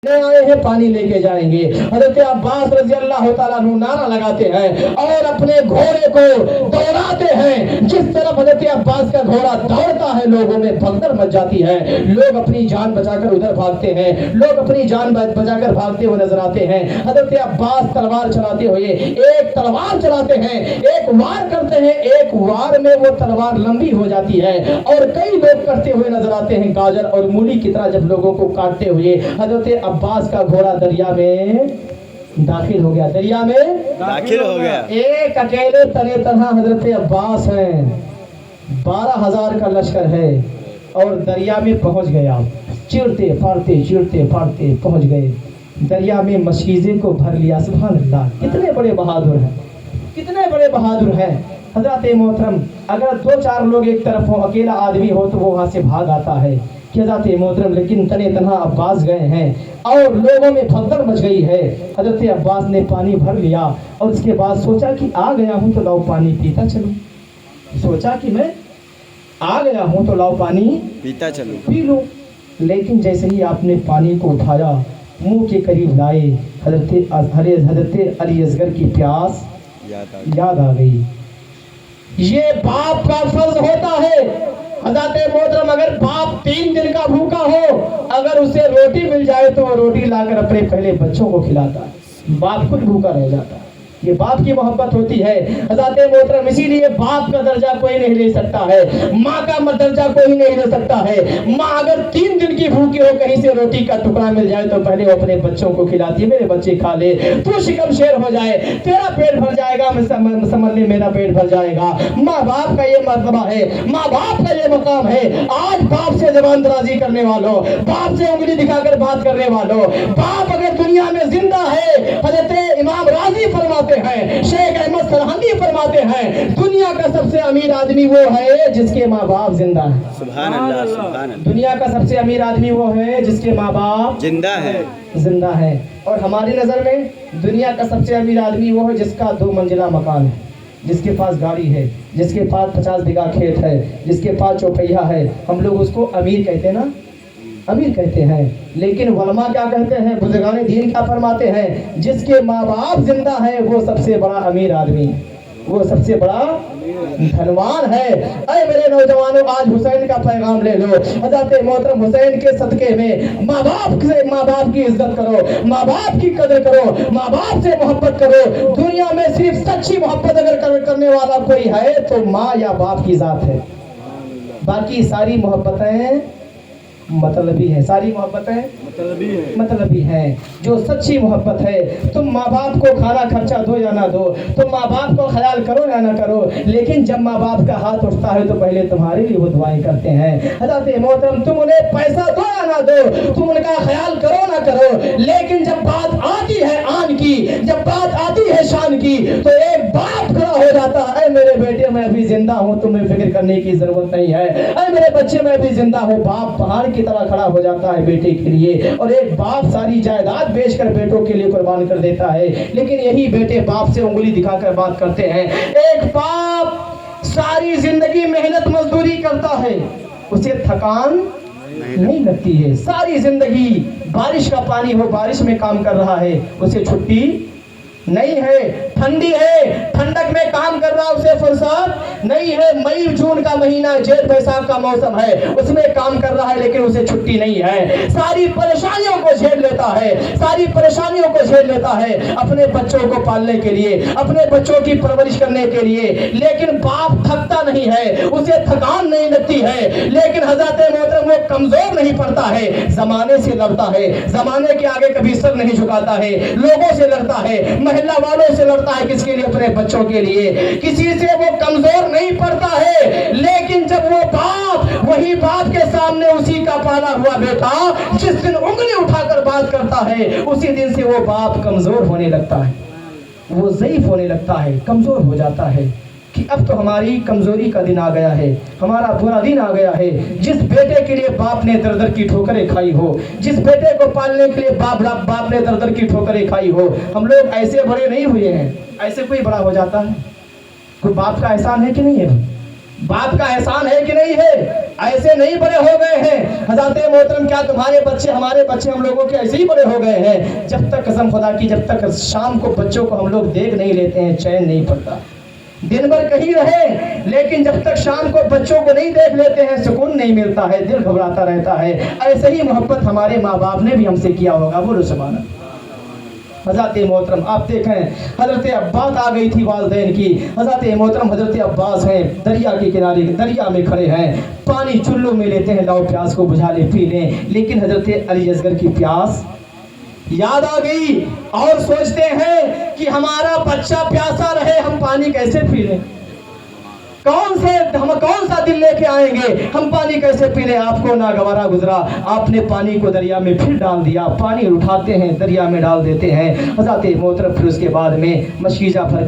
आए हैं पानी लेके जाएंगे। हजरत अब्बास रजी अल्लाह तआला अन्हु नारा लगाते हैं और अपने घोड़े को दौड़ाते हैं। जिस तरफ हजरत अब्बास का घोड़ा दौड़ता है लोगों में भगदड़ मच जाती है। लोग अपनी जान बचाकर उधर भागते हैं, लोग अपनी जान बचाकर भागते हुए नजर आते हैं। हजरत अब्बास तलवार चलाते हुए एक तलवार चलाते हैं, एक वार करते हैं, एक वार में वो तलवार लंबी हो जाती है और कई लोग करते हुए नजर आते हैं गाजर और मूली की तरह जब लोगों को काटते हुए। हजरत अब्बास का घोड़ा दरिया में दाखिल हो गया, दरिया में दाखिल हो गया। एक अकेले तने तनहा हजरत अब्बास हैं, 12,000 का लश्कर है और दरिया में पहुंच गया। चिरते फाड़ते पहुंच गए दरिया में, मशकीज़े को भर लिया। सुभान अल्लाह, कितने बड़े बहादुर हैं, कितने बड़े बहादुर हैं। हजरत मोहतरम, अगर 2-4 लोग एक तरफ हो, अकेला आदमी हो तो वो वहां से भाग आता है कि हजरत मोहतरम, लेकिन तने तनहा अब्बास गए हैं और लोगों में भगदड़ मच गई है। हजरत अब्बास ने पानी भर लिया और उसके बाद सोचा कि आ गया हूं तो लाओ पानी पीता चलूं। सोचा कि मैं आ गया हूं तो लाओ पानी पीता चलूं, पी लूं। लेकिन जैसे ही आपने पानी को उठाया, मुंह के करीब लाए, हजरत अली असगर की प्यास याद आ गई। ये बाप का फर्ज होता है। हजरत मोहतरम, अगर बाप 3 दिन का भूखा हो, अगर उसे रोटी मिल जाए तो वो रोटी लाकर अपने पहले बच्चों को खिलाता है, बाप खुद भूखा रह जाता है। ये बाप की मोहब्बत होती है हजरत मोहतरम। इसीलिए बाप का दर्जा कोई नहीं ले सकता है, माँ का दर्जा कोई नहीं ले सकता है। माँ अगर 3 दिन की भूखी हो, कहीं से रोटी का टुकड़ा मिल जाए तो पहले वो अपने बच्चों को खिलाती है, मेरे बच्चे खा ले, तू शिकम शेर हो जाए, तेरा पेट भर जाएगा, मैं समझ ले मेरा पेट भर जाएगा। माँ बाप का ये मर्तबा है, माँ बाप का ये मकाम है। आज बाप से जबान दराजी करने वालों, बाप से उंगली दिखाकर बात करने वालों, बाप अगर दुनिया में जिंदा है, हजरत इमाम राजी फरमाते हैं, शेख अहमद सरहंदी फरमाते हैं, दुनिया का सबसे अमीर आदमी वो है जिसके माँ बाप जिंदा है। सुभान अल्लाह, सुभान अल्लाह। दुनिया का सबसे अमीर आदमी वो है जिसके माँ बाप जिंदा है। और हमारी नजर में दुनिया का सबसे अमीर आदमी वो है जिसका 2 मंजिला मकान है, जिसके पास गाड़ी है, जिसके पास 50 बीघा खेत है, जिसके पास चौपहिया है। हम लोग उसको अमीर कहते हैं ना, अमीर कहते हैं। लेकिन उलमा क्या कहते हैं, बुजुर्गान दीन क्या फरमाते हैं, जिसके माँ बाप जिंदा है वो सबसे बड़ा अमीर आदमी, वो सबसे बड़ा धनवान है। अरे मेरे नौजवानों, आज हुसैन का पैगाम ले लो। हजरत मोहतरम हुसैन के सदके में माँ बाप की इज्जत करो, माँ बाप की कदर करो, माँ बाप से मोहब्बत करो। दुनिया में सिर्फ सच्ची मोहब्बत अगर करने वाला कोई है तो माँ या बाप की जात है। बाकी सारी मोहब्बतें मतलबी है, सारी मोहब्बतें मतलबी है। जो सच्ची मोहब्बत है, तुम माँ बाप को खाना खर्चा दो या ना दो, तुम माँ बाप को ख्याल करो या ना करो, लेकिन जब माँ बाप का हाथ उठता है तो पहले तुम्हारे लिए वो दुआएं करते हैं। हजरत मोहतरम, तुम उन्हें पैसा दो या ना दो, तुम उनका ख्याल करो ना करो, लेकिन जब बात आती है आन की, जब बात आती है शान की, तो एक बाप खड़ा हो जाता है, मेरे बेटे मैं अभी जिंदा हूँ, तुम्हें फिक्र करने की जरूरत नहीं है, अरे मेरे बच्चे मैं अभी जिंदा हूँ। बाप पहाड़ की तरह खड़ा हो जाता है बेटे के लिए, और एक बाप सारी जायदाद बेचकर बेटों के लिए कुर्बान कर देता है। लेकिन यही बेटे बाप से उंगली दिखाकर बात करते हैं। एक बाप सारी जिंदगी मेहनत मजदूरी करता है, उसे थकान नहीं लगती है। सारी जिंदगी बारिश का पानी हो, बारिश में काम कर रहा है, उसे छुट्टी नहीं है। ठंडी है, ठंडक में काम कर रहा, उसे फुर्सत नहीं है। मई जून का महीना, जेठ बैसाख का मौसम है, उसमें काम कर रहा है, लेकिन उसे छुट्टी नहीं है। सारी परेशानियों को झेल लेता है, सारी परेशानियों को झेल लेता है अपने बच्चों को पालने के लिए, अपने बच्चों की परवरिश करने के लिए। लेकिन बाप थकता नहीं है, उसे थकान नहीं लगती है। लेकिन हजरत मोहतरम, वो कमजोर नहीं पड़ता है, जमाने से लड़ता है, जमाने के आगे कभी सर नहीं झुकाता है, लोगों से लड़ता है, मोहल्ला वालों से लड़ता है, किसके लिए? अपने बच्चों के लिए। किसी से वो कमजोर नहीं पड़ता है। लेकिन जब वो बाप, वही बाप के सामने उसी का पाला हुआ बेटा जिस दिन उंगली उठाकर बात करता है, उसी दिन से वो बाप कमजोर होने लगता है, वो ज़ईफ होने लगता है, कमजोर हो जाता है कि अब तो हमारी कमजोरी का दिन आ गया है, हमारा बुरा दिन आ गया है। जिस बेटे के लिए बाप ने दर दर की ठोकरें खाई हो, जिस बेटे को पालने के लिए बाप ने दर दर की ठोकरें खाई हो। हम लोग ऐसे बड़े नहीं हुए हैं, ऐसे कोई बड़ा हो जाता है? कोई बाप का एहसान है कि नहीं है? बाप का एहसान है कि नहीं है? ऐसे नहीं बड़े हो गए हैं हज़रत मोहतरम, क्या तुम्हारे बच्चे हमारे बच्चे हम लोगों के ऐसे ही बड़े हो गए हैं? जब तक कसम खुदा की, जब तक शाम को बच्चों को हम लोग देख नहीं लेते हैं चैन नहीं पड़ता। दिन भर कहीं रहे लेकिन जब तक शाम को बच्चों को नहीं देख लेते हैं सुकून नहीं मिलता है, दिल घबराता रहता है। ऐसे ही मोहब्बत हमारे माँ बाप ने भी हमसे किया होगा। बोलो सुभान अल्लाह। हज़रत मोहतरम आप देखें, हज़रत अब्बास आ गई थी वालिदैन की। हज़रत मोहतरम हज़रत अब्बास हैं, दरिया के किनारे दरिया में खड़े हैं, पानी चुल्लू में लेते हैं, लाओ प्यास को बुझा ले पी लें। लेकिन हज़रत अली असगर की प्यास याद आ गई और सोचते हैं कि हमारा बच्चा प्यासा रहे, हम पानी कैसे पी लें? हम कौन सा दिल लेके आएंगे, हम पानी कैसे पी लें? आपको नागवारा गुजरा, आपने पानी को दरिया में फिर डाल दिया। पानी उठाते हैं दरिया में डाल देते हैं। हज़रत मोहतरम फिर उसके बाद में मशकीजा भर